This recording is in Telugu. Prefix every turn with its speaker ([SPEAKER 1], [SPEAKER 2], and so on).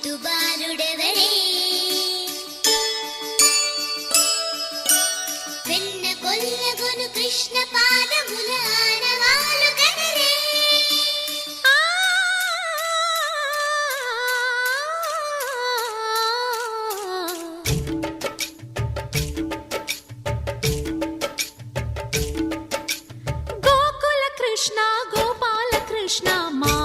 [SPEAKER 1] ముద్దు బాలుడెవరే వెన్న కొల్లగొను కృష్ణ పాదముల ఆనవాలు కదరే
[SPEAKER 2] గోకుల కృష్ణ గోపాల కృష్ణ మా